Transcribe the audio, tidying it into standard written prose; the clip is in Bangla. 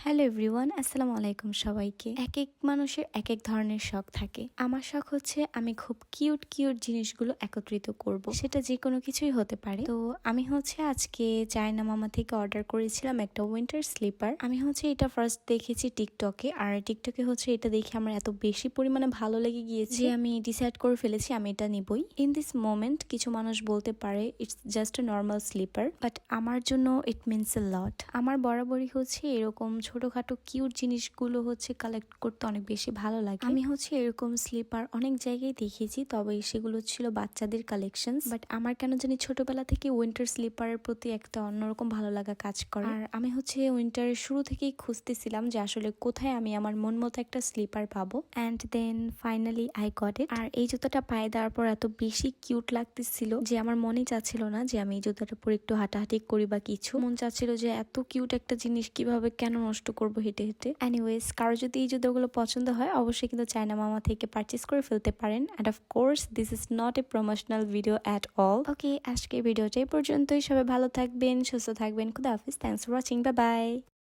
হ্যালো এভরিওয়ান, আসসালামু আলাইকুম সবাইকে। এক এক মানুষের এক এক ধরনের শখ থাকে। আমার শখ হচ্ছে আমি খুব কিউট কিউট জিনিসগুলো একত্রিত করব, সেটা যে কোনো কিছুই হতে পারে। তো আমি হচ্ছে আজকে চায়না মামা থেকে অর্ডার করেছিলাম একটা উইন্টার স্লিপার। আমি হচ্ছে এটা ফার্স্ট দেখেছি টিকটকে, আর টিকটকে হচ্ছে এটা দেখে আমার এত বেশি পরিমাণে ভালো লেগে গিয়েছে যে আমি ডিসাইড করে ফেলেছি আমি এটা নিবই। ইন দিস মোমেন্ট কিছু মানুষ বলতে পারে it's just a normal slipper, but আমার জন্য ইট মিনস এ লট। আমার বরাবরই হচ্ছে এরকম ছোটখাটো কিউট জিনিসগুলো হচ্ছে কালেক্ট করতে অনেক বেশি ভালো লাগে। আমি হচ্ছে এরকম স্লিপার অনেক জায়গায় দেখেছি, তবে সেগুলো ছিল বাচ্চাদের কালেকশন, বাট আমার কেন জানি ছোটবেলা থেকে উইন্টার স্লিপারের প্রতি একটা অন্যরকম ভালো লাগা কাজ করে। আর আমি হচ্ছে উইন্টারের শুরু থেকেই খুঁজতেছিলাম যে আসলে কোথায় আমি আমার মন মতো একটা স্লিপার পাবো, and then finally I got it. আর এই জুতাটা পায়ে দেওয়ার পর এত বেশি কিউট লাগতেছিল যে আমার মনেই চাচ্ছিল না যে আমি এই জুতাটা পরে একটু হাঁটাহাঁটি করি বা কিছু। মন চাচ্ছিল যে এত কিউট একটা জিনিস কিভাবে কেন নষ্ট করবো হেঁটে হেঁটে। এনিওয়েজ, কারো যদি এই জুতোগুলো পছন্দ হয় অবশ্যই কিন্তু চায়না মামা থেকে পারচেস করে ফেলতে পারেন। And of course this is not a promotional video at all. Okay, আজকের ভিডিওটা এই পর্যন্তই। সবাই ভালো থাকবেন, সুস্থ থাকবেন। খুদা হাফিজ। Thanks for watching. Bye by.